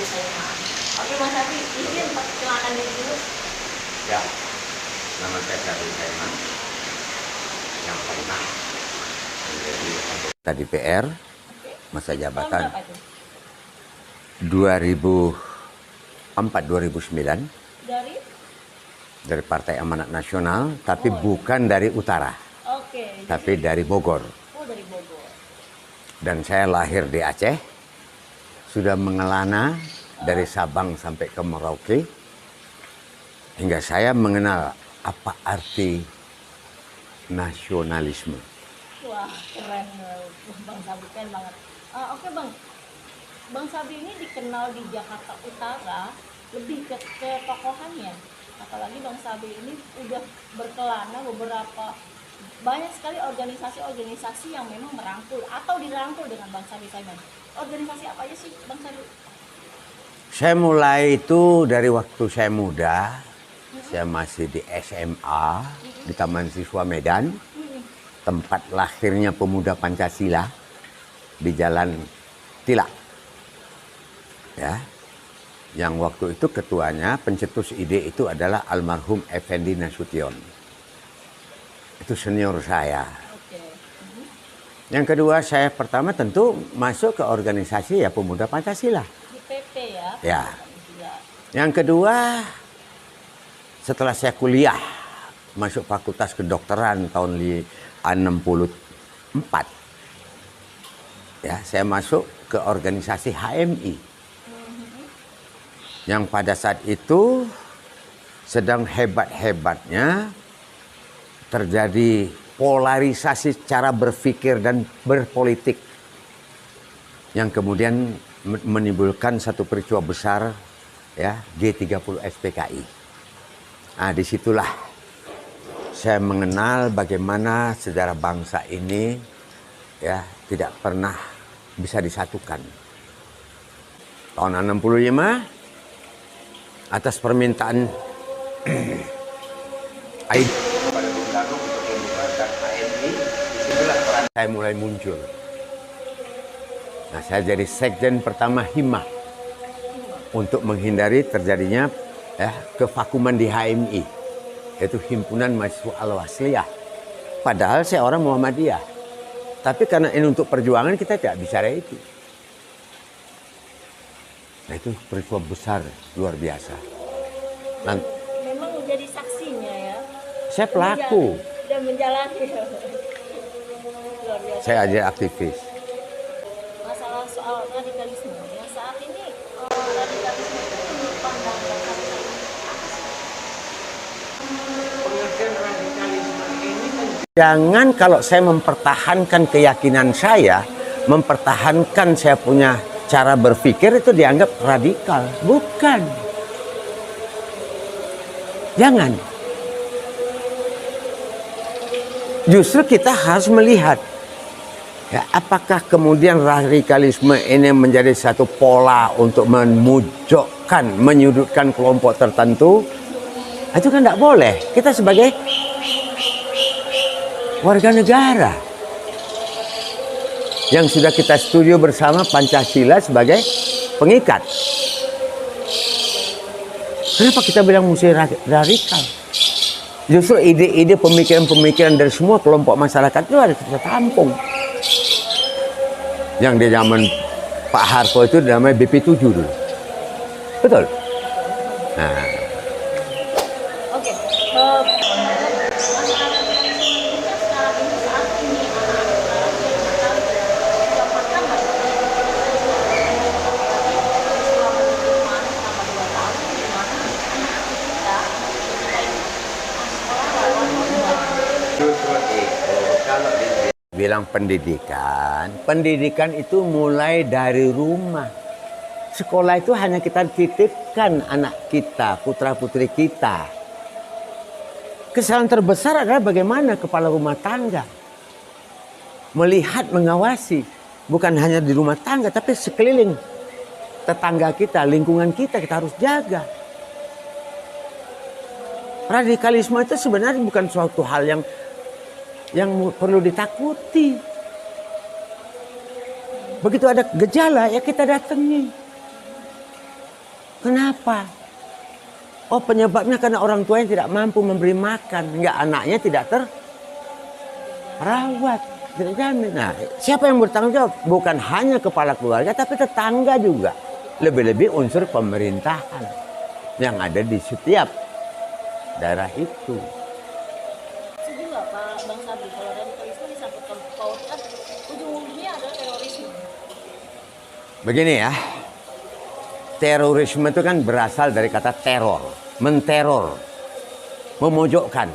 Sabi Saiman. Oke Bang Sabi, izin perkenalkan diri dulu. Ya, nama saya Sabi Saiman yang pernah menjadi anggota DPR masa jabatan 2004-2009 dari Partai Amanat Nasional, tapi bukan dari utara, tapi dari Bogor. Dari Bogor. Dan saya lahir di Aceh, sudah mengelana dari Sabang sampai ke Merauke, hingga saya mengenal apa arti nasionalisme. Wah, keren Bang Sabi, keren banget. Oke Bang, Bang Sabi ini dikenal di Jakarta Utara lebih ke tokohannya. Apalagi Bang Sabi ini udah berkelana banyak sekali organisasi-organisasi yang memang merangkul atau dirangkul dengan Bang Sabi Saiman. Organisasi apa aja sih Bang Sabi? Saya mulai itu dari waktu saya muda. Saya masih di SMA di Taman Siswa Medan, tempat lahirnya pemuda Pancasila di Jalan Tilak. Ya, yang waktu itu ketuanya, pencetus ide itu adalah almarhum Effendi Nasution. Itu senior saya. Yang kedua, saya pertama tentu masuk ke organisasi ya pemuda Pancasila. Di PP ya? Ya. Yang kedua, setelah saya kuliah, masuk fakultas kedokteran tahun 64, ya, saya masuk ke organisasi HMI. Yang pada saat itu sedang hebat-hebatnya terjadi polarisasi cara berpikir dan berpolitik yang kemudian menimbulkan satu peristiwa besar, ya, G30 SPKI. Nah, disitulah saya mengenal bagaimana sejarah bangsa ini, ya, tidak pernah bisa disatukan. Tahun 65, atas permintaan pada Bung Karno untuk membubarkan HMI, disitulah peran saya mulai muncul. Nah, saya jadi sekjen pertama Himah untuk menghindari terjadinya, ya, kevakuman di HMI, yaitu Himpunan Mahasiswa Al-Wasliyah. Padahal saya orang Muhammadiyah, tapi karena ini untuk perjuangan kita tidak bicara itu. Nah, itu peristiwa besar luar biasa. Memang menjadi saksinya ya. Saya pelaku. Dan menjalani. Luar biasa. Saya aja aktivis. Masalah soal radikalisme ya, saat ini radikalisme itu menurut pandangan Bang Sabi Saiman apa sih? Pengertian radikalisme ini kan, jangan kalau saya mempertahankan keyakinan saya, mempertahankan saya punya cara berpikir itu dianggap radikal. Bukan. Jangan. Justru kita harus melihat, ya, apakah kemudian radikalisme ini menjadi satu pola untuk memojokkan, menyudutkan kelompok tertentu. Itu kan tidak boleh. Kita sebagai warga negara yang sudah kita setuju bersama Pancasila sebagai pengikat. Kenapa kita bilang mesti radikal? Justru ide-ide, pemikiran-pemikiran dari semua kelompok masyarakat itu harus kita tampung. Yang di zaman Pak Harto itu namanya BP7 dulu. Betul? Nah. Oke. Bilang pendidikan itu mulai dari rumah. Sekolah itu hanya kita titipkan anak kita, putra-putri kita. Kesalahan terbesar adalah bagaimana kepala rumah tangga melihat, mengawasi, bukan hanya di rumah tangga, tapi sekeliling tetangga kita, lingkungan kita harus jaga. Radikalisme itu sebenarnya bukan suatu hal yang perlu ditakuti. Begitu ada gejala, ya kita datangi. Kenapa? Oh, penyebabnya karena orang tuanya tidak mampu memberi makan, hingga anaknya tidak terawat, tidak jamin. Nah, siapa yang bertanggung jawab? Bukan hanya kepala keluarga, tapi tetangga juga. Lebih-lebih unsur pemerintahan yang ada di setiap daerah itu. Setuju nggak Pak Bang Sabri kalau radikalisme disangkut pautkan ujung-ujungnya adalah terorisme? Begini ya, terorisme itu kan berasal dari kata teror, menteror, memojokkan.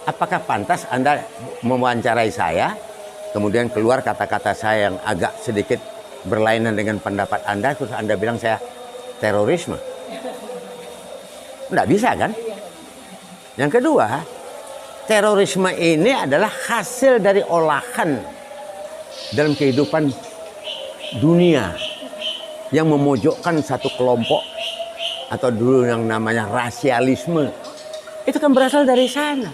Apakah pantas Anda mewawancarai saya, kemudian keluar kata-kata saya yang agak sedikit berlainan dengan pendapat Anda, terus Anda bilang saya terorisme? Nggak bisa kan? Yang kedua, terorisme ini adalah hasil dari olahan dalam kehidupan dunia yang memojokkan satu kelompok atau dulu yang namanya rasialisme. Itu kan berasal dari sana.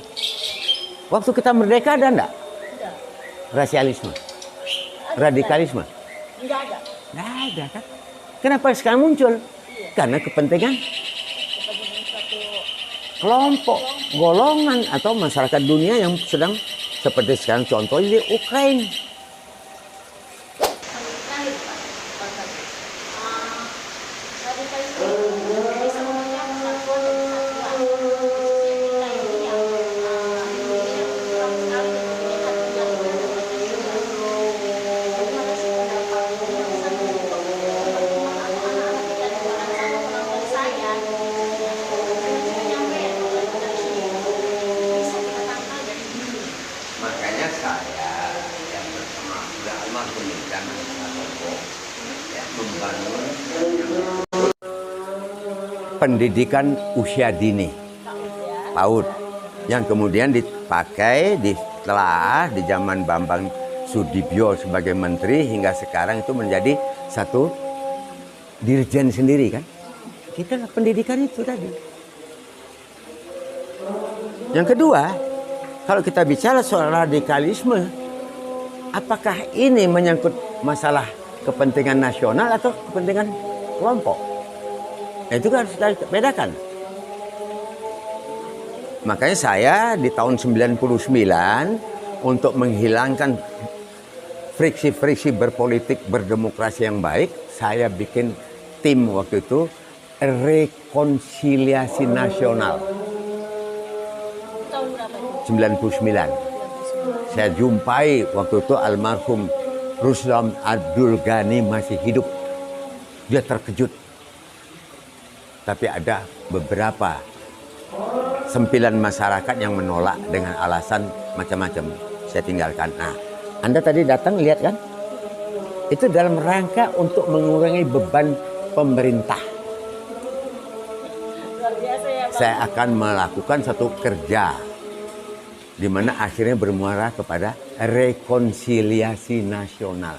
Waktu kita merdeka ada enggak? Enggak. Rasialisme, Ada, radikalisme? Enggak ada. Nggak ada kan? Kenapa sekarang muncul? Karena kepentingan Kepentingan satu kelompok, golongan atau masyarakat dunia yang sedang seperti sekarang contohnya di Ukraina. terakhir Pak Bang Sabri. Radikalisme itu bisa memecah persatuan dan kesatuan. Khususnya kita ini yang Indonesia kurang sekali kepentingan tinggal di negara Pancasila. Bagaimana sih pendapat Bang Sabri untuk perkembangan anak-anak kita di luar sana melalui saya? Dengan penyampaian radikalisme bisa kita tangkal dari dini. Makanya saya yang bersama udah almarhum jangan Satopo ya, membangun pendidikan usia dini PAUD yang kemudian dipakai ditelaah di zaman Bambang Sudibyo sebagai menteri hingga sekarang itu menjadi satu dirjen sendiri kan. Kita pendidikan itu tadi. Yang kedua, kalau kita bicara soal radikalisme, apakah ini menyangkut masalah kepentingan nasional atau kepentingan kelompok? Nah, itu kan harus kita bedakan. Makanya saya di tahun 99 untuk menghilangkan friksi-friksi berpolitik berdemokrasi yang baik, saya bikin tim waktu itu rekonsiliasi nasional. Tahun berapa itu? 99. Saya jumpai waktu itu almarhum Ruslan Abdul Ghani masih hidup. Dia terkejut. Tapi ada beberapa sempilan masyarakat yang menolak dengan alasan macam-macam. Saya tinggalkan. Nah, Anda tadi datang lihat kan? Itu dalam rangka untuk mengurangi beban pemerintah. Luar biasa ya Bang. Saya akan melakukan satu kerja di mana akhirnya bermuara kepada rekonsiliasi nasional.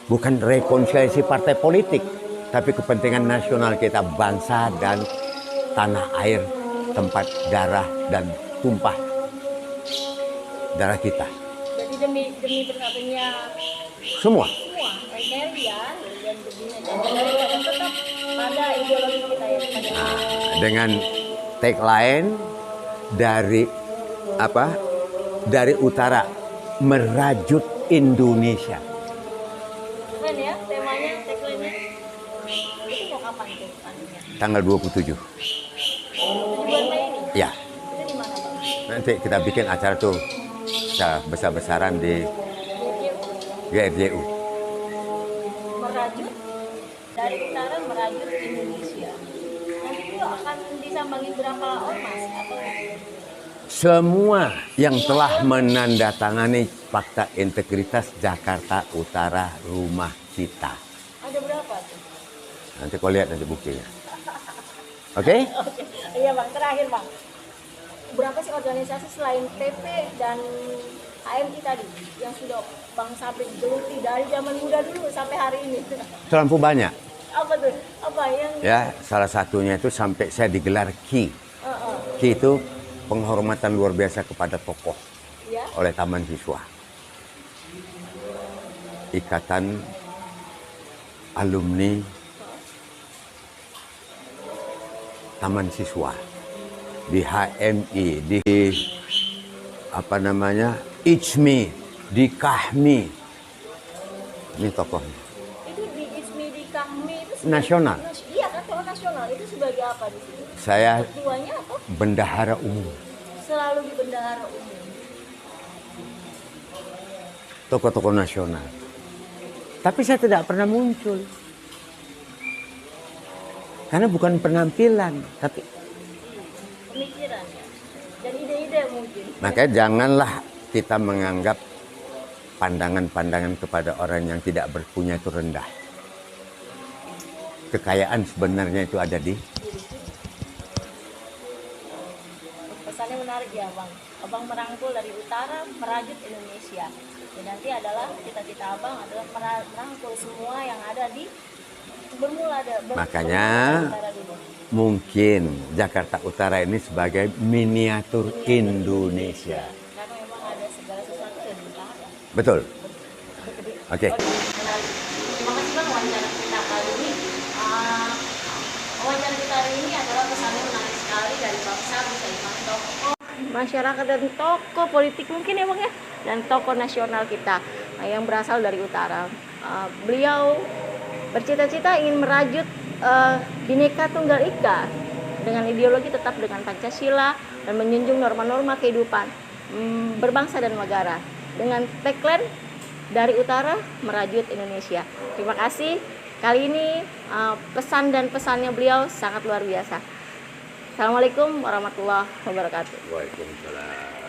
Bukan rekonsiliasi partai politik, tapi kepentingan nasional kita, bangsa dan tanah air, tempat darah dan tumpah darah kita. Jadi demi bersatunya Semua. Mary ya, dan begini dan tetap pada ideologi kita ya pada Dengan tagline dari dari utara merajut Indonesia. keren ya temanya, tagline-nya. Itu mau kapan itu anunya? Tanggal 27. 7 bulan Mei ini? Ya, Itu di mana Bang? nanti kita bikin acara tuh secara besar-besaran di GRJU. Merajut dari utara merajut Indonesia. Nanti itu akan disambangi berapa ormas atau Semua yang telah menandatangani Fakta Integritas Jakarta Utara Rumah Kita. ada berapa tuh? Nanti kau lihat nanti buktinya. Oke? Oke, iya Bang, terakhir Bang. Berapa sih organisasi selain PP dan HMI tadi yang sudah Bang Sabri geluti dari zaman muda dulu sampai hari ini? Terlampau banyak. Apa tuh? Apa yang Ya, salah satunya itu sampai saya digelar Ki. Ki itu penghormatan luar biasa kepada tokoh ya? oleh Taman Siswa. Ikatan alumni Taman Siswa di HMI, di apa namanya, ICMI, di KAHMI. Ini tokohnya. Itu di ISMI, di KAHMI itu Nasional. Iya kan, tokoh nasional. Itu sebagai apa di sini? Saya Ketuanya apa? bendahara umum. Selalu di bendahara umum. Tokoh-tokoh nasional. Tapi saya tidak pernah muncul. Karena bukan penampilan, tapi Pemikiran ya. Dan ide-ide mungkin. makanya janganlah kita menganggap pandangan-pandangan kepada orang yang tidak berpunya itu rendah. Kekayaan sebenarnya itu ada di Pesannya menarik ya Bang. Abang merangkul dari utara, merajut Indonesia. Dan nanti adalah cita-cita Abang adalah merangkul semua yang ada di Makanya utara dulu. mungkin Jakarta Utara ini sebagai miniatur Indonesia. Karena memang ada segala sesuatu yang utara. Betul. Oke. Menarik. Terima kasih Bang wawancara kita kali ini. Wawancara kita hari ini adalah pesannya menarik sekali dari bangsa Musaiman, tokoh masyarakat dan tokoh politik mungkin ya Bang ya, dan tokoh nasional kita yang berasal dari utara. Beliau bercita-cita ingin merajut Bhinneka Tunggal Ika dengan ideologi tetap dengan Pancasila dan menjunjung norma-norma kehidupan berbangsa dan negara dengan tagline dari utara merajut Indonesia. Terima kasih. Kali ini pesan dan pesannya beliau sangat luar biasa. Assalamualaikum warahmatullahi wabarakatuh. Waalaikumsalam.